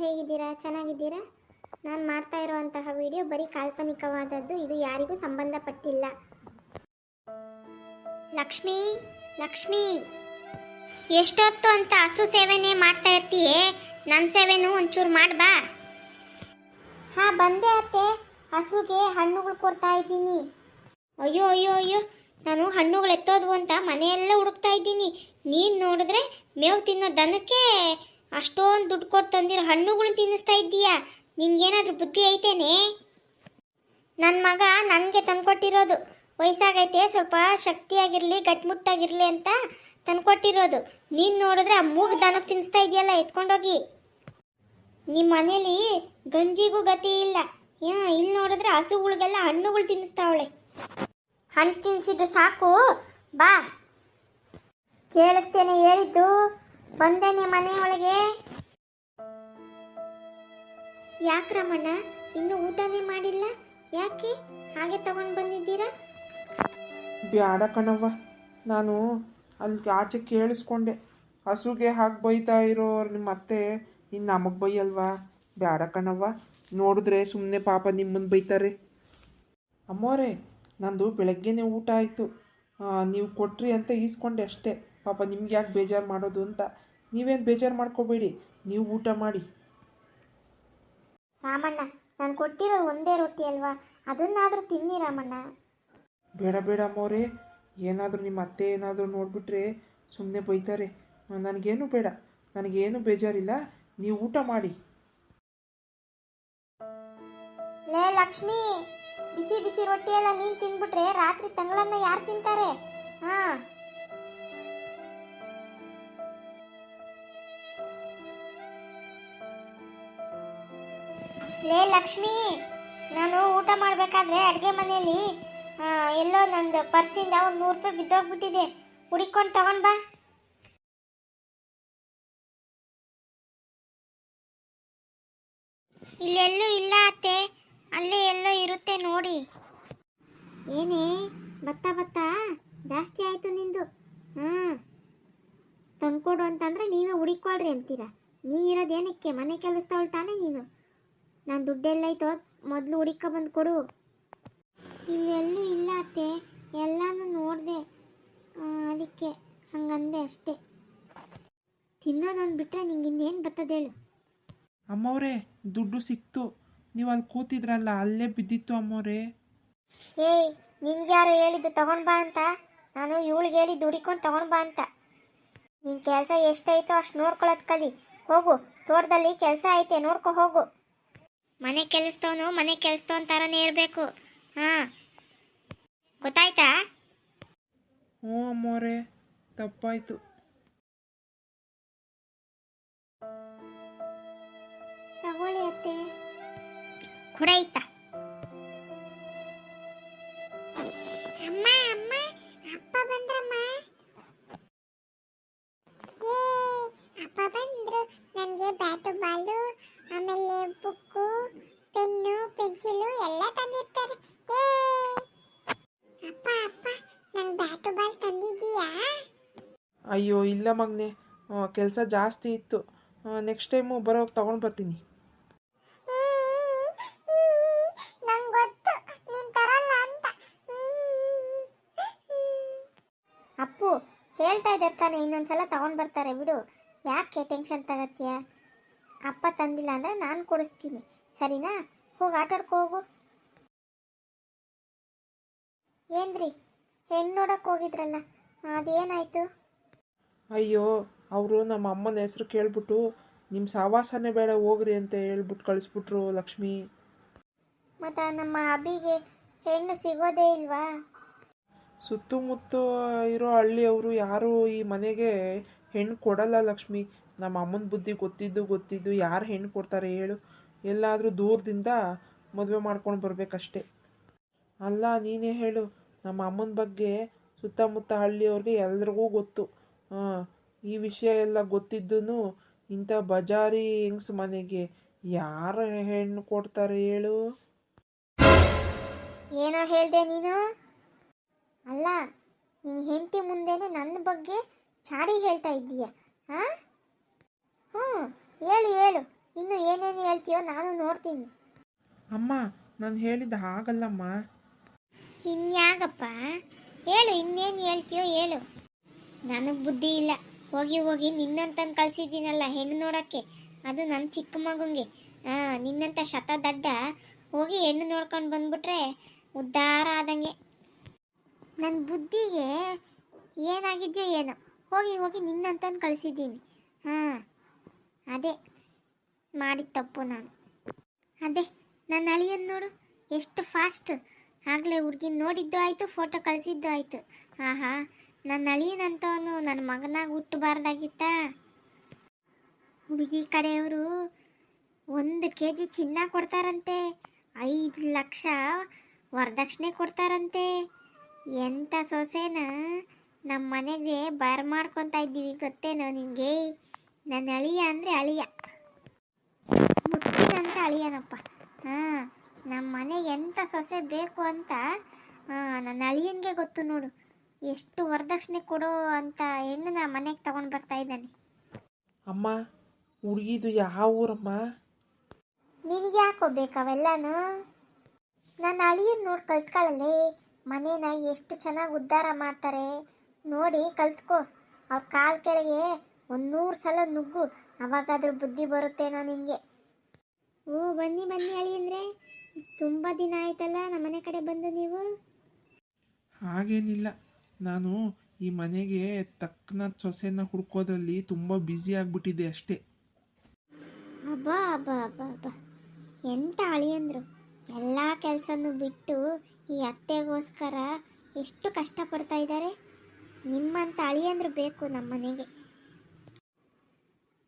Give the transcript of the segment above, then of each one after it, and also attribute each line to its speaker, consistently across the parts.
Speaker 1: ಹೇಗಿದ್ದೀರಾ? ಚೆನ್ನಾಗಿದ್ದೀರಾ? ನಾನು ಮಾಡ್ತಾ ಇರುವಂತಹ ವಿಡಿಯೋ ಬರೀ ಕಾಲ್ಪನಿಕವಾದದ್ದು, ಇದು ಯಾರಿಗೂ ಸಂಬಂಧಪಟ್ಟಿಲ್ಲ. ಲಕ್ಷ್ಮಿ, ಲಕ್ಷ್ಮಿ, ಎಷ್ಟೊತ್ತು ಅಂತ ಹಸು ಸೇವೆನೇ ಮಾಡ್ತಾ ಇರ್ತೀಯೇ? ನನ್ನ ಸೇವೆನೂ ಒಂಚೂರು ಮಾಡ್ಬಾ. ಹಾಂ, ಬಂದೆ ಅತ್ತೆ. ಹಸುಗೆ ಹಣ್ಣುಗಳು ಕೊಡ್ತಾ ಇದ್ದೀನಿ. ಅಯ್ಯೋ ಅಯ್ಯೋ ಅಯ್ಯೋ, ನಾನು ಹಣ್ಣುಗಳು ಎತ್ತೋದ್ವು ಅಂತ ಮನೆಯೆಲ್ಲ ಹುಡುಕ್ತಾ ಇದ್ದೀನಿ. ನೀನು ನೋಡಿದ್ರೆ ಮೇವು ತಿನ್ನೋ ದನಕ್ಕೆ ಅಷ್ಟೊಂದು ದುಡ್ಡು ಕೊಟ್ಟು ತಂದಿರೋ ಹಣ್ಣುಗಳು ತಿನ್ನಿಸ್ತಾ ಇದ್ದೀಯಾ? ನಿನ್ಗೇನಾದ್ರೂ ಬುದ್ಧಿ ಐತೇನೆ? ನನ್ನ ಮಗ ನನಗೆ ತಂದ್ಕೊಟ್ಟಿರೋದು. ವಯಸ್ಸಾಗೈತೆ, ಸ್ವಲ್ಪ ಶಕ್ತಿಯಾಗಿರಲಿ, ಗಟ್ಟಿಮುಟ್ಟಾಗಿರಲಿ ಅಂತ ತಂದ್ಕೊಟ್ಟಿರೋದು. ನೀನು ನೋಡಿದ್ರೆ ಆ ಮೂಗು ದನಕ್ಕೆ ತಿನ್ನಿಸ್ತಾ ಇದೆಯಲ್ಲ, ಎತ್ಕೊಂಡೋಗಿ. ನಿಮ್ಮ ಮನೇಲಿ ಗಂಜಿಗೂ ಗತಿ ಇಲ್ಲ. ಇಲ್ಲಿ ನೋಡಿದ್ರೆ ಹಸುಗಳಿಗೆಲ್ಲ ಹಣ್ಣುಗಳು ತಿನ್ನಿಸ್ತಾವಳೆ. ಹಣ್ಣು ತಿನ್ನಿಸಿದ್ದು ಸಾಕು, ಬಾ. ಕೇಳಿಸ್ತೇನೆ ಹೇಳಿದ್ದು, ಬಂದೇನೆ ಮನೆಯೊಳಗೆ. ಯಾಕೆ ರಮಣ್ಣ, ಇನ್ನೂ ಊಟನೇ ಮಾಡಿಲ್ಲ? ಯಾಕೆ ಹಾಗೆ ತಗೊಂಡು ಬಂದಿದ್ದೀರಾ?
Speaker 2: ಬ್ಯಾಡ ಕಣವ್ವ, ನಾನು ಅಲ್ಲಿ ಆಚೆ ಕೇಳಿಸ್ಕೊಂಡೆ. ಹಸುಗೆ ಹಾಗೆ ಬೈತಾ ಇರೋರು ನಿಮ್ಮ ಅತ್ತೆ ಇನ್ನು ನಮಗೆ ಬೈಯಲ್ವಾ? ಬ್ಯಾಡ ಕಣವ್ವ, ನೋಡಿದ್ರೆ ಸುಮ್ಮನೆ ಪಾಪ ನಿಮ್ಮನ್ನು ಬೈತಾರೆ. ಅಮ್ಮೋರೆ, ನಂದು ಬೆಳಗ್ಗೆನೇ ಊಟ ಆಯಿತು. ನೀವು ಕೊಟ್ರಿ ಅಂತ ಈಸ್ಕೊಂಡೆ ಅಷ್ಟೇ. ಪಾಪ ನಿಮ್ಗೆ ಯಾಕೆ ಬೇಜಾರು ಮಾಡೋದು ಅಂತ. ನೀವೇನು ಬೇಜಾರು ಮಾಡ್ಕೋಬೇಡಿ, ನೀವು ಊಟ ಮಾಡಿ.
Speaker 1: ರಾಮಣ್ಣ, ನಾನು ಕೊಟ್ಟಿರೋದು ಒಂದೇ ರೊಟ್ಟಿ ಅಲ್ವಾ, ಅದನ್ನಾದರೂ ತಿನ್ನಿ ರಾಮಣ್ಣ.
Speaker 2: ಬೇಡ ಬೇಡ ಅಮ್ಮೋರೆ, ಏನಾದರೂ ನಿಮ್ಮ ಅತ್ತೆ ಏನಾದರೂ ನೋಡಿಬಿಟ್ರೆ ಸುಮ್ಮನೆ ಬೈತಾರೆ. ನನಗೇನು ಬೇಡ, ನನಗೇನು ಬೇಜಾರಿಲ್ಲ, ನೀವು ಊಟ ಮಾಡಿ.
Speaker 1: ಲೇ ಲಕ್ಷ್ಮಿ, ಬಿಸಿ ಬಿಸಿ ರೊಟ್ಟಿ ಎಲ್ಲ ನೀನು ತಿಂದ್ಬಿಟ್ರೆ ರಾತ್ರಿ ತಂಗಳನ್ನ ಯಾರು ತಿಂತಾರೆ? ಹಾಂ, ಲೇ ಲಕ್ಷ್ಮಿ, ನಾನು ಊಟ ಮಾಡಬೇಕಾದ್ರೆ ಅಡುಗೆ ಮನೆಯಲ್ಲಿ ಎಲ್ಲೋ ನಂದು ಪರ್ಸಿಂದ ಒಂದು 100 ರೂಪಾಯಿ ಬಿದ್ದೋಗ್ಬಿಟ್ಟಿದೆ. ಹುಡಿಕೊಂಡು ತಗೊಂಡು ಬಾ. ಇಲ್ಲೆಲ್ಲೂ ಇಲ್ಲ ಅತ್ತೆ, ಅಲ್ಲೇ ಎಲ್ಲೋ ಇರುತ್ತೆ ನೋಡಿ. ಏನೇ ಬತ್ತಾ ಬತ್ತಾ ಜಾಸ್ತಿ ಆಯಿತು ನಿಂದು. ತಂದ್ಕೊಡು ಅಂತಂದರೆ ನೀವೇ ಹುಡಿಕೊಳ್ರಿ ಅಂತೀರ. ನೀನಿರೋದೇನಕ್ಕೆ? ಮನೆ ಕೆಲಸದವಳು ತಾನೇ ನೀನು. ನಾನು ದುಡ್ಡೆಲ್ಲೈತೋ ಮೊದಲು ಹುಡಿಕ ಬಂದು ಕೊಡು. ಇಲ್ಲೆಲ್ಲೂ ಇಲ್ಲ ಅತ್ತೆ, ಎಲ್ಲನೂ ನೋಡಿದೆ, ಅದಕ್ಕೆ ಹಂಗಂದೆ ಅಷ್ಟೇ. ತಿನ್ನೋದೊಂದು ಬಿಟ್ಟರೆ ನಿಂಗೆ ಇನ್ನೇನು ಬರ್ತದೇಳು?
Speaker 2: ಅಮ್ಮವ್ರೆ, ದುಡ್ಡು ಸಿಕ್ತು. ನೀವು ಅಲ್ಲಿ ಕೂತಿದ್ರಲ್ಲ, ಅಲ್ಲೇ ಬಿದ್ದಿತ್ತು ಅಮ್ಮವ್ರೆ.
Speaker 1: ಏಯ್, ನಿನ್ಗ್ಯಾರು ಹೇಳಿದ್ದು ತಗೊಂಡು ಬಾ ಅಂತ? ನಾನು ಇವಳಿಗೆ ಹೇಳಿದ್ದು ಹುಡಿಕೊಂಡು ತಗೊಂಡು ಬಾ ಅಂತ. ನಿನ್ನ ಕೆಲಸ ಎಷ್ಟೈತೋ ಅಷ್ಟು ನೋಡ್ಕೊಳ್ಳೋದು ಕಲಿ. ಹೋಗು, ತೋಟದಲ್ಲಿ ಕೆಲಸ ಐತೆ, ನೋಡ್ಕೊ ಹೋಗು. ಮನೆ ಕೆಲಸದವನು ಮನೆ ಕೆಲಸದವನ ಥರನೇ ಇರಬೇಕು. ಹಾಂ, ಗೊತ್ತಾಯ್ತಾ?
Speaker 2: ಹ್ಞೂ ಅಮ್ಮವ್ರೆ, ತಪ್ಪಾಯಿತು.
Speaker 1: ತಗೊಳ್ಳಿ ಅತ್ತೆ. ಕೊಡಾಯ್ತಾ? ಅಮ್ಮ ಅಮ್ಮ, ಅಪ್ಪ ಬಂದ್ರಮ್ಮ. ಅಪ್ಪ ಬಂದ್ರು. ನನಗೆ ಬ್ಯಾಟು ಬಾಲು, ಆಮೇಲೆ ಬುಕ್ಕು, ಪೆನ್ನು, ಪೆನ್ಸಿಲು ಎಲ್ಲ ತಂದಿರ್ತಾರೆ. ಅಪ್ಪ ಅಪ್ಪ, ನಂಗೆ ಬ್ಯಾಟು ಬಾಲ್ ತಂದಿದ್ದೀಯಾ?
Speaker 2: ಅಯ್ಯೋ ಇಲ್ಲ ಮಗನೆ, ಕೆಲಸ ಜಾಸ್ತಿ ಇತ್ತು. ನೆಕ್ಸ್ಟ್ ಟೈಮು ಬರೋವಾಗ ತೊಗೊಂಡು ಬರ್ತೀನಿ.
Speaker 1: ನಂಗೆ ಗೊತ್ತು ನೀನು ತರಲ್ಲ ಅಂತ. ಅಪ್ಪು ಹೇಳ್ತಾ ಇದ್ದಾರೆ ತಾನೆ, ಇನ್ನೊಂದ್ಸಲ ತಗೊಂಡು ಬರ್ತಾರೆ ಬಿಡು. ಯಾಕೆ ಟೆನ್ಷನ್ ತಗತ್ತೀಯ? ಅಪ್ಪ ತಂದಿಲ್ಲ ಅಂದರೆ ನಾನು ಕೊಡಿಸ್ತೀನಿ, ಸರಿನಾ? ಹೋಗಿ ಆಟಾಡ್ಕೊ ಹೋಗು. ಏನ್ರಿ, ಹೆಣ್ಣು ನೋಡಕ್ಕೆ ಹೋಗಿದ್ರಲ್ಲ, ಅದೇನಾಯಿತು?
Speaker 2: ಅಯ್ಯೋ, ಅವರು ನಮ್ಮ ಅಮ್ಮನ ಹೆಸರು ಕೇಳ್ಬಿಟ್ಟು ನಿಮ್ಮ ಸಹವಾಸನೇ ಬೇಡ ಹೋಗ್ರಿ ಅಂತ ಹೇಳ್ಬಿಟ್ಟು ಕಳಿಸ್ಬಿಟ್ರು ಲಕ್ಷ್ಮಿ.
Speaker 1: ಮತ್ತು ನಮ್ಮ ಅಬಿಗೆ ಹೆಣ್ಣು ಸಿಗೋದೇ ಇಲ್ವಾ?
Speaker 2: ಸುತ್ತಮುತ್ತ ಇರೋ ಹಳ್ಳಿಯವರು ಯಾರು ಈ ಮನೆಗೆ ಹೆಣ್ಣು ಕೊಡಲ್ಲ ಲಕ್ಷ್ಮಿ. ನಮ್ಮ ಅಮ್ಮನ ಬುದ್ಧಿ ಗೊತ್ತಿದ್ದು ಯಾರು ಹೆಣ್ಣು ಕೊಡ್ತಾರೆ ಹೇಳು? ಎಲ್ಲಾದರೂ ದೂರದಿಂದ ಮದುವೆ ಮಾಡ್ಕೊಂಡು ಬರಬೇಕಷ್ಟೆ. ಅಲ್ಲ, ನೀನೇ ಹೇಳು, ನಮ್ಮ ಅಮ್ಮನ ಬಗ್ಗೆ ಸುತ್ತಮುತ್ತ ಹಳ್ಳಿಯವ್ರಿಗೆ ಎಲ್ರಿಗೂ ಗೊತ್ತು. ಈ ವಿಷಯ ಎಲ್ಲ ಗೊತ್ತಿದ್ದೂ ಇಂಥ ಬಜಾರಿ ಹೆಂಗ್ಸ್ ಮನೆಗೆ ಯಾರು ಹೆಣ್ಣು ಕೊಡ್ತಾರೆ ಹೇಳು?
Speaker 1: ಏನೋ ಹೇಳ್ದೆ ನೀನು? ಅಲ್ಲ, ನಿನ್ನ ಹೆಂಡತಿ ಮುಂದೆನೇ ನನ್ನ ಬಗ್ಗೆ ಚಾಡಿ ಹೇಳ್ತಾ ಇದ್ದೀಯ? ಹಾಂ, ಹೇಳು ಹೇಳು, ಇನ್ನು ಏನೇನು ಹೇಳ್ತೀಯೋ ನಾನು ನೋಡ್ತೀನಿ.
Speaker 2: ಅಮ್ಮ ನಾನು ಹೇಳಿದ್ದು ಹಾಗಲ್ಲಮ್ಮ.
Speaker 1: ಇನ್ಯಾಗಪ್ಪ ಹೇಳು, ಇನ್ನೇನು ಹೇಳ್ತೀಯೋ ಹೇಳು. ನನಗೆ ಬುದ್ಧಿ ಇಲ್ಲ. ಹೋಗಿ ಹೋಗಿ ನಿನ್ನಂತಂದು ಕಳಿಸಿದ್ದೀನಲ್ಲ ಹೆಣ್ಣು ನೋಡೋಕ್ಕೆ, ಅದು ನನ್ನ ಚಿಕ್ಕ ಮಗುಂಗೆ. ನಿನ್ನಂಥ ಶತದಡ್ಡ ಹೋಗಿ ಹೆಣ್ಣು ನೋಡ್ಕೊಂಡು ಬಂದ್ಬಿಟ್ರೆ ಉದ್ಧಾರ ಆದಂಗೆ. ನನ್ನ ಬುದ್ಧಿಗೆ ಏನಾಗಿದೆಯೋ ಏನೋ, ಹೋಗಿ ಹೋಗಿ ನಿನ್ನಂತಂದು ಕಳಿಸಿದ್ದೀನಿ. ಅದೇ ಮಾಡಿದ ತಪ್ಪು ನಾನು. ಅದೇ ನನ್ನ ಅಳಿಯನ್ ನೋಡು ಎಷ್ಟು ಫಾಸ್ಟ್. ಆಗಲೇ ಹುಡುಗಿ ನೋಡಿದ್ದು ಆಯಿತು, ಫೋಟೋ ಕಳಿಸಿದ್ದು ಆಯಿತು. ಆಹಾ, ನನ್ನ ಅಳಿಯನಂತವನು ನನ್ನ ಮಗನಾಗ ಹುಟ್ಟಬಾರ್ದಾಗಿತ್ತಾ? ಹುಡುಗಿ ಕಡೆಯವರು 1 kg ಚಿನ್ನ ಕೊಡ್ತಾರಂತೆ, 5 ಲಕ್ಷ ವರದಕ್ಷಿಣೆ ಕೊಡ್ತಾರಂತೆ. ಎಂಥ ಸೊಸೆನ ನಮ್ಮ ಮನೆಗೆ ಬರಮಾಡ್ಕೊತಾ ಇದ್ದೀವಿ ಗೊತ್ತೇನೋ ನಿನಗೆ? ನನ್ನ ಅಳಿಯ ಅಂದರೆ ಅಳಿಯ, ಮುತ್ತಿನಂತ ಅಳಿಯನಪ್ಪ. ನಮ್ಮ ಮನೆಗೆ ಎಂಥ ಸೊಸೆ ಬೇಕು ಅಂತ ನನ್ನ ಅಳಿಯನಿಗೆ ಗೊತ್ತು ನೋಡು. ಎಷ್ಟು ವರದಕ್ಷಿಣೆ ಕೊಡೋ ಅಂತ ಹೆಣ್ಣನ್ನ ಮನೆಗೆ ತಗೊಂಡು ಬರ್ತಾ ಇದ್ದಾನೆ.
Speaker 2: ಅಮ್ಮ ಹುಡುಗಿದು ಯಾವ ಊರಮ್ಮ?
Speaker 1: ನಿನಗೆ ಯಾಕೋ ಬೇಕಾವೆಲ್ಲನೂ? ನನ್ನ ಅಳಿಯನ್ ನೋಡಿ ಕಲ್ತ್ಕೊಳ್ಳಲಿ. ಮನೇನ ಎಷ್ಟು ಚೆನ್ನಾಗಿ ಉದ್ಧಾರ ಮಾಡ್ತಾರೆ ನೋಡಿ ಕಲ್ತ್ಕೋ. ಅವ್ರ ಕಾಲು ಕೆಳಗೆ 100 ಸಲ ನುಗ್ಗು, ಅವಾಗಾದ್ರೂ ಬುದ್ಧಿ ಬರುತ್ತೇನೋ ನಿನಗೆ. ಓ ಬನ್ನಿ ಬನ್ನಿ ಅಳಿಯಂದ್ರೆ, ತುಂಬ ದಿನ ಆಯ್ತಲ್ಲ ನಮ್ಮನೆ ಕಡೆ ಬಂದು ನೀವು.
Speaker 2: ಹಾಗೇನಿಲ್ಲ, ನಾನು ಈ ಮನೆಗೆ ತಕ್ಕನ ಸೊಸೆನ ಹುಡ್ಕೋದ್ರಲ್ಲಿ ತುಂಬ ಬ್ಯುಸಿ ಆಗಿಬಿಟ್ಟಿದ್ದೆ ಅಷ್ಟೇ.
Speaker 1: ಅಬ್ಬಾ ಅಬ್ಬಾ ಅಬ್ಬಾ ಅಬ್ಬಾ, ಎಂಥ ಅಳಿಯಂದ್ರು. ಎಲ್ಲ ಕೆಲಸನೂ ಬಿಟ್ಟು ಈ ಅತ್ತೆಗೋಸ್ಕರ ಎಷ್ಟು ಕಷ್ಟಪಡ್ತಾ ಇದ್ದಾರೆ. ನಿಮ್ಮಂಥ ಅಳಿಯಂದ್ರು ಬೇಕು ನಮ್ಮ ಮನೆಗೆ.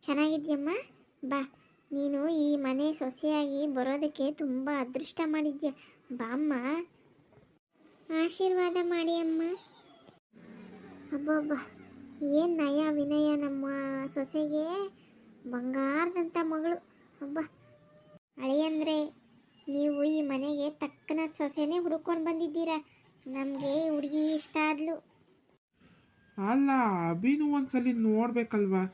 Speaker 1: ಚೆನ್ನಾಗಿದ್ಯಮ್ಮ, ಬಾ. ನೀನು ಈ ಮನೆ ಸೊಸೆಯಾಗಿ ಬರೋದಕ್ಕೆ ತುಂಬ ಅದೃಷ್ಟ ಮಾಡಿದ್ಯಾ. ಬಾಮ್ಮ, ಆಶೀರ್ವಾದ ಮಾಡಿ ಅಮ್ಮ. ಅಬ್ಬಬ್ಬ, ಏನು ನಯ ವಿನಯ ನಮ್ಮ ಸೊಸೆಗೆ, ಬಂಗಾರದಂಥ ಮಗಳು. ಅಬ್ಬ ಅಳಿಯಂದ್ರೆ, ನೀವು ಈ ಮನೆಗೆ ತಕ್ಕನ ಸೊಸೆನೇ ಹುಡುಕೊಂಡು ಬಂದಿದ್ದೀರಾ. ನಮಗೆ ಹುಡುಗಿ ಇಷ್ಟ ಆದ್ಲು.
Speaker 2: ಅಲ್ಲ, ಅಭಿನೂ ಒಂದ್ಸಲಿ ನೋಡ್ಬೇಕಲ್ವಾ?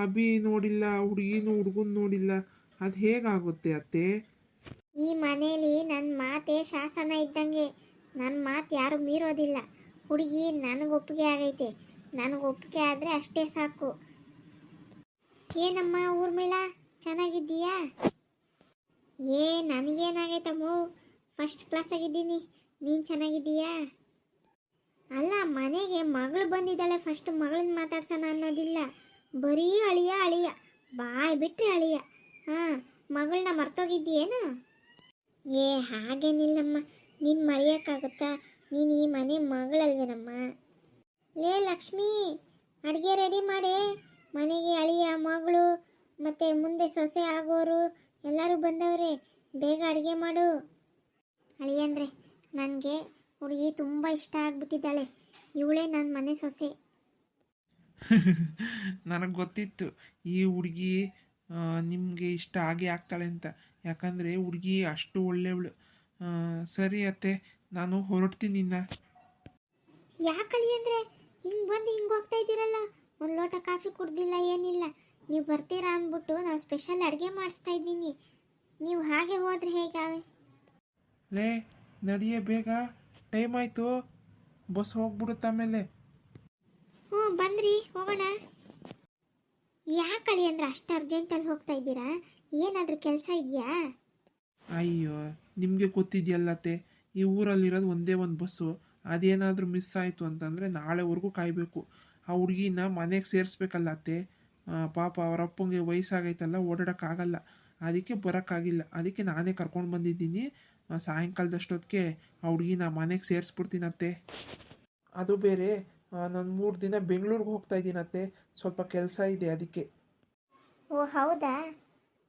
Speaker 2: ಅಭಿ ನೋಡಿಲ್ಲ, ಹುಡುಗಿನೂ ಹುಡುಗನ ನೋಡಿಲ್ಲ, ಅದು ಹೇಗಾಗುತ್ತೆ ಅತ್ತೆ?
Speaker 1: ಈ ಮನೇಲಿ ನನ್ನ ಮಾತೇ ಶಾಸನ ಇದ್ದಂಗೆ. ನನ್ನ ಮಾತು ಯಾರು ಮೀರೋದಿಲ್ಲ. ಹುಡುಗಿ ನನಗೆ ಒಪ್ಪಿಗೆ ಆಗೈತೆ, ನನಗೆ ಒಪ್ಪಿಗೆ ಆದರೆ ಅಷ್ಟೇ ಸಾಕು. ಏನಮ್ಮ ಊರ್ಮಿಳ, ಚೆನ್ನಾಗಿದ್ದೀಯಾ? ನನಗೇನಾಗೈತಮ್ಮ, ಫಸ್ಟ್ ಕ್ಲಾಸ್ ಆಗಿದ್ದೀನಿ. ನೀನು ಚೆನ್ನಾಗಿದ್ದೀಯಾ? ಅಲ್ಲ, ಮನೆಗೆ ಮಗಳು ಬಂದಿದ್ದಾಳೆ, ಫಸ್ಟ್ ಮಗಳನ್ನ ಮಾತಾಡ್ಸೋಣ ಅನ್ನೋದಿಲ್ಲ. ಬರೀ ಅಳಿಯ ಅಳಿಯ, ಬಾಯ್ ಬಿಟ್ಟರೆ ಅಳಿಯ. ಮಗಳನ್ನ ಮರ್ತೋಗಿದ್ದೀಯೇನು? ಹಾಗೇನಿಲ್ಲಮ್ಮ, ನೀನು ಮರೆಯೋಕ್ಕಾಗುತ್ತಾ? ನೀನು ಈ ಮನೆ ಮಗಳಲ್ವೇನಮ್ಮ. ಲೇ ಲಕ್ಷ್ಮಿ, ಅಡುಗೆ ರೆಡಿ ಮಾಡಿ. ಮನೆಗೆ ಅಳಿಯ ಮಗಳು ಮತ್ತು ಮುಂದೆ ಸೊಸೆ ಆಗೋರು ಎಲ್ಲರೂ ಬಂದವ್ರೆ, ಬೇಗ ಅಡುಗೆ ಮಾಡು. ಅಳಿಯಂದ್ರೆ, ನನಗೆ ಹುಡುಗಿ ತುಂಬ ಇಷ್ಟ ಆಗಿಬಿಟ್ಟಿದ್ದಾಳೆ. ಇವಳೇ ನನ್ನ ಮನೆ ಸೊಸೆ.
Speaker 2: ನನಗೆ ಗೊತ್ತಿತ್ತು ಈ ಹುಡುಗಿ ನಿಮಗೆ ಇಷ್ಟ ಆಗೇ ಆಗ್ತಾಳೆ ಅಂತ, ಯಾಕಂದರೆ ಹುಡುಗಿ ಅಷ್ಟು ಒಳ್ಳೆಯವಳು. ಸರಿ ಅತ್ತೆ, ನಾನು ಹೊರಡ್ತೀನಿ ಇನ್ನ.
Speaker 1: ಯಾಕಳಿ ಅಂದರೆ ಹಿಂಗೆ ಬಂದು ಹಿಂಗೆ ಹೋಗ್ತಾ ಇದ್ದೀರಲ್ಲ, ಒಂದು ಲೋಟ ಕಾಫಿ ಕುಡ್ದಿಲ್ಲ, ಏನಿಲ್ಲ. ನೀವು ಬರ್ತೀರಾ ಅಂದ್ಬಿಟ್ಟು ನಾನು ಸ್ಪೆಷಲ್ ಅಡುಗೆ ಮಾಡಿಸ್ತಾ ಇದ್ದೀನಿ. ನೀವು ಹಾಗೆ ಹೋದರೆ ಹೇಗಾವೆ?
Speaker 2: ಲೇ ನಡಿಯೇ ಬೇಗ, ಟೈಮ್ ಆಯಿತು, ಬಸ್ ಹೋಗ್ಬಿಡುತ್ತೆ ಆಮೇಲೆ.
Speaker 1: ಬಂದ್ರಿ, ಹೋಗೋಣ. ಯಾಕಳಿ ಅಂದರೆ ಅಷ್ಟು ಅರ್ಜೆಂಟಲ್ಲಿ ಹೋಗ್ತಾ ಇದ್ದೀರಾ? ಏನಾದರೂ ಕೆಲಸ ಇದೆಯಾ?
Speaker 2: ಅಯ್ಯೋ, ನಿಮಗೆ ಗೊತ್ತಿದೆಯಲ್ಲತ್ತೆ, ಈ ಊರಲ್ಲಿರೋದು ಒಂದೇ ಒಂದು ಬಸ್ಸು. ಅದೇನಾದರೂ ಮಿಸ್ ಆಯಿತು ಅಂತಂದರೆ ನಾಳೆವರೆಗೂ ಕಾಯಬೇಕು. ಆ ಹುಡುಗಿನ ಮನೆಗೆ ಸೇರಿಸ್ಬೇಕಲ್ಲ ಅತ್ತೆ. ಪಾಪ ಅವ್ರ ಅಪ್ಪಂಗೆ ವಯಸ್ಸಾಗೈತಲ್ಲ, ಓಡಾಡೋಕ್ಕಾಗಲ್ಲ, ಅದಕ್ಕೆ ಬರೋಕ್ಕಾಗಿಲ್ಲ. ಅದಕ್ಕೆ ನಾನೇ ಕರ್ಕೊಂಡು ಬಂದಿದ್ದೀನಿ. ಸಾಯಂಕಾಲದಷ್ಟೊತ್ತಿಗೆ ಆ ಹುಡುಗಿನ ಮನೆಗೆ ಸೇರಿಸ್ಬಿಡ್ತೀನತ್ತೆ. ಅದು ಬೇರೆ, ನಾನು 3 ದಿನ ಬೆಂಗಳೂರಿಗೆ ಹೋಗ್ತಾ ಇದ್ದೀನತ್ತೆ, ಸ್ವಲ್ಪ ಕೆಲಸ ಇದೆ ಅದಕ್ಕೆ.
Speaker 1: ಓ ಹೌದಾ?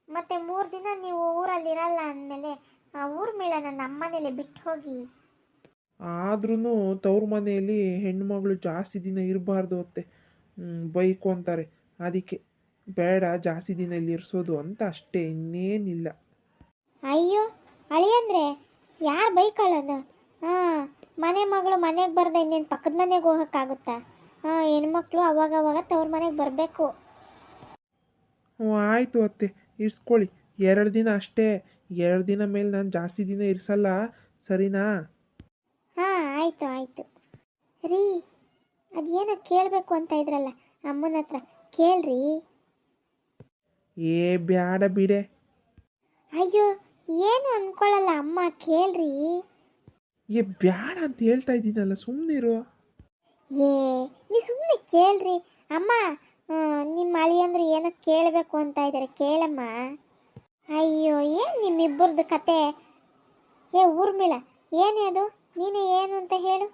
Speaker 1: ಮತ್ತೆ 3 ದಿನ ನೀವು ಊರಲ್ಲಿರಲ್ಲ ಅಂದಮೇಲೆ ಊರ್ಮಿಳನ ನಮ್ಮ ಮನೇಲೆ ಬಿಟ್ಟು ಹೋಗಿ.
Speaker 2: ಆದ್ರೂ ತವ್ರ ಮನೆಯಲ್ಲಿ ಹೆಣ್ಮಗಳು ಜಾಸ್ತಿ ದಿನ ಇರಬಾರ್ದು ಅತ್ತೆ, ಬೈಕು ಅಂತಾರೆ. ಅದಕ್ಕೆ ಬೇಡ, ಜಾಸ್ತಿ ದಿನ ಇಲ್ಲಿ ಇರಿಸೋದು ಅಂತ ಅಷ್ಟೇ, ಇನ್ನೇನಿಲ್ಲ.
Speaker 1: ಅಯ್ಯೋ ಅಳಿಯಂದ್ರೆ, ಯಾರು ಬೈಕೊಳ್ಳೋದು? ಮನೆ ಮಗಳು ಮನೆಗೆ ಬರ್ದೆ ಇನ್ನೇನು ಪಕ್ಕದ ಮನೆಗೆ ಹೋಗೋಕ್ಕಾಗುತ್ತಾ? ಹೆಣ್ಮಕ್ಳು ಅವಾಗವಾಗ ತವ್ರ ಮನೆಗೆ ಬರಬೇಕು.
Speaker 2: ಹ್ಞೂ ಆಯಿತು ಅತ್ತೆ, ಇರಿಸ್ಕೊಳ್ಳಿ. 2 ದಿನ ಅಷ್ಟೇ. 2 ದಿನ ಮೇಲೆ ನಾನು ಜಾಸ್ತಿ ದಿನ ಇರಿಸಲ್ಲ, ಸರಿನಾ?
Speaker 1: ಹಾಂ ಆಯಿತು ಆಯಿತು ರೀ. ಅದೇನೋ ಕೇಳಬೇಕು ಅಂತ ಇದ್ರಲ್ಲ ಅಮ್ಮನ ಹತ್ರ, ಕೇಳ್ರಿ.
Speaker 2: ಏ ಬ್ಯಾಡ ಬಿಡೆ.
Speaker 1: ಅಯ್ಯೋ ಏನು ಅಂದ್ಕೊಳ್ಳಲ್ಲ ಅಮ್ಮ, ಕೇಳ್ರಿ.
Speaker 2: ಏ ಬ್ಯಾಡ ಅಂತ ಹೇಳ್ತಾ ಇದ್ದೀನಲ್ಲ, ಸುಮ್ಮನಿರು.
Speaker 1: ಏ ನೀ ಸುಮ್ಮನೆ ಕೇಳ್ರಿ ಅಮ್ಮ. ನಿಮ್ಮ ಅಳಿಯಂದ್ರು ಏನೋ ಕೇಳಬೇಕು ಅಂತ ಇದ್ದಾರೆ, ಕೇಳಮ್ಮ. ಅಯ್ಯೋ ಏನು ನಿಮ್ಮಿಬ್ಬರದು ಕತೆ. ಏ ಊರ್ಮಿಳ, ಏನೇ ಅದು, ನೀನೇ ಏನು ಅಂತ ಹೇಳು.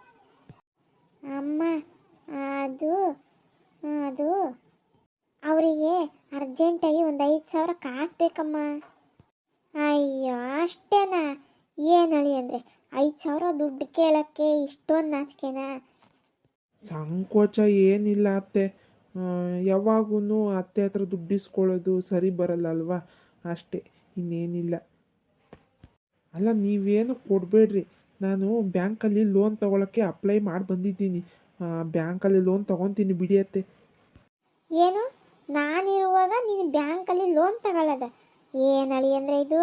Speaker 1: ಅಮ್ಮ ಅದು ಅದು ಅವರಿಗೆ ಅರ್ಜೆಂಟಾಗಿ ಒಂದು 5,000 ಕಾಸು ಬೇಕಮ್ಮ. ಅಯ್ಯೋ ಅಷ್ಟೇನಾ? ಏನು ಅಳಿ ಅಂದರೆ 5,000 ದುಡ್ಡು ಕೇಳೋಕ್ಕೆ ಇಷ್ಟೊಂದು ನಾಚಿಕೆನಾ?
Speaker 2: ಸಂಕೋಚ ಏನಿಲ್ಲ ಅತ್ತೆ. ಯಾವಾಗೂ ಅತ್ತೆ ಹತ್ರ ದುಡ್ಡು ಇಸ್ಕೊಳ್ಳೋದು ಸರಿ ಬರಲ್ಲ ಅಲ್ವಾ, ಅಷ್ಟೇ, ಇನ್ನೇನಿಲ್ಲ. ಅಲ್ಲ ನೀವೇನು ಕೊಡಬೇಡ್ರಿ. ನಾನು ಬ್ಯಾಂಕಲ್ಲಿ ಲೋನ್ ತೊಗೊಳಕ್ಕೆ ಅಪ್ಲೈ ಮಾಡಿ ಬಂದಿದ್ದೀನಿ. ಬ್ಯಾಂಕಲ್ಲಿ ಲೋನ್ ತೊಗೊತೀನಿ ಬಿಡಿ ಅತ್ತೆ.
Speaker 1: ಏನು, ನಾನಿರುವಾಗ ನೀನು ಬ್ಯಾಂಕಲ್ಲಿ ಲೋನ್ ತಗೊಳ್ಳೋದ? ಏನು ಅಳಿ ಅಂದರೆ ಇದು?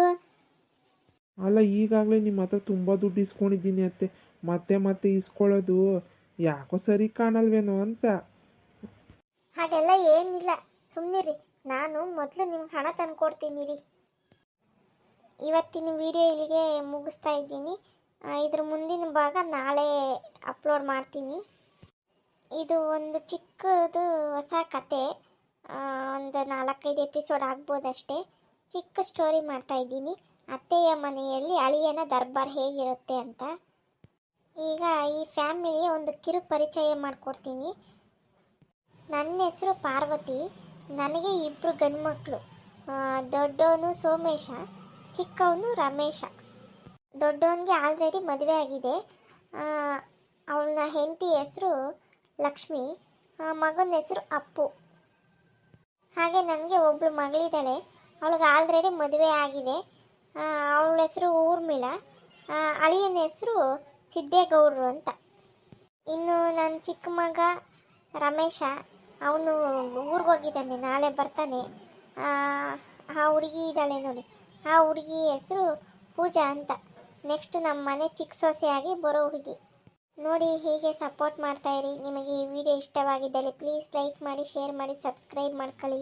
Speaker 2: ಅಲ್ಲ ಈಗಾಗಲೇ ನಿಮ್ಮ ಹತ್ರ ತುಂಬ ದುಡ್ಡು ಇಸ್ಕೊಂಡಿದ್ದೀನಿ ಅತ್ತೆ. ಮತ್ತೆ ಮತ್ತೆ ಇಸ್ಕೊಳ್ಳೋದು ಯಾಕೋ ಸರಿ ಕಾಣಲ್ವೇನೋ ಅಂತ.
Speaker 1: ಹಾಗೆಲ್ಲ ಏನಿಲ್ಲ, ಸುಮ್ಮನಿರಿ. ನಾನು ಮೊದಲು ನಿಮ್ಗೆ ಹಣ ತಂದು ಕೊಡ್ತೀನಿ ರೀ. ಇವತ್ತಿನ ವಿಡಿಯೋ ಇಲ್ಲಿಗೆ ಮುಗಿಸ್ತಾ ಇದ್ದೀನಿ. ಇದ್ರ ಮುಂದಿನ ಭಾಗ ನಾಳೆ ಅಪ್ಲೋಡ್ ಮಾಡ್ತೀನಿ. ಇದು ಒಂದು ಚಿಕ್ಕದು ಹೊಸ ಕತೆ, ಒಂದು 4-5 ಎಪಿಸೋಡ್ ಆಗ್ಬೋದಷ್ಟೇ. ಚಿಕ್ಕ ಸ್ಟೋರಿ ಮಾಡ್ತಾ ಇದ್ದೀನಿ, ಅತ್ತೆಯ ಮನೆಯಲ್ಲಿ ಅಳಿಯನ ದರ್ಬಾರ್ ಹೇಗಿರುತ್ತೆ ಅಂತ. ಈಗ ಈ ಫ್ಯಾಮಿಲಿಯ ಒಂದು ಕಿರು ಪರಿಚಯ ಮಾಡಿಕೊಡ್ತೀನಿ. ನನ್ನ ಹೆಸರು ಪಾರ್ವತಿ. ನನಗೆ 2 ಗಂಡು ಮಕ್ಕಳು. ದೊಡ್ಡವನು ಸೋಮೇಶ, ಚಿಕ್ಕವನು ರಮೇಶ. ದೊಡ್ಡವನಿಗೆ ಆಲ್ರೆಡಿ ಮದುವೆ ಆಗಿದೆ. ಅವನ ಹೆಂಡತಿ ಹೆಸರು ಲಕ್ಷ್ಮಿ, ಮಗನ ಹೆಸರು ಅಪ್ಪು. ಹಾಗೆ ನನಗೆ ಒಬ್ಬಳು ಮಗಳಿದ್ದಾಳೆ, ಅವಳಿಗೆ ಆಲ್ರೆಡಿ ಮದುವೆ ಆಗಿದೆ. ಅವಳ ಹೆಸರು ಊರ್ಮಿಳ. ಅಳಿಯನ ಹೆಸರು ಸಿದ್ದೇಗೌಡರು ಅಂತ. ಇನ್ನು ನನ್ನ ಚಿಕ್ಕ ಮಗ ರಮೇಶ, ಅವನು ಊರಿಗೆ ಹೋಗಿದ್ದಾನೆ, ನಾಳೆ ಬರ್ತಾನೆ. ಆ ಹುಡುಗಿ ಇದ್ದಾಳೆ ನೋಡಿ, ಆ ಹುಡುಗಿ ಹೆಸರು ಪೂಜಾ ಅಂತ. ನೆಕ್ಸ್ಟ್ ನಮ್ಮ ಮನೆ ಚಿಕ್ಕ ಸೊಸೆಯಾಗಿ ಬರೋ ಹುಡುಗಿ. ನೋಡಿ, ಹೀಗೆ ಸಪೋರ್ಟ್ ಮಾಡ್ತಾಯಿರಿ. ನಿಮಗೆ ಈ ವಿಡಿಯೋ ಇಷ್ಟವಾಗಿದ್ದಲ್ಲಿ ಪ್ಲೀಸ್ ಲೈಕ್ ಮಾಡಿ, ಶೇರ್ ಮಾಡಿ, ಸಬ್ಸ್ಕ್ರೈಬ್ ಮಾಡ್ಕೊಳ್ಳಿ.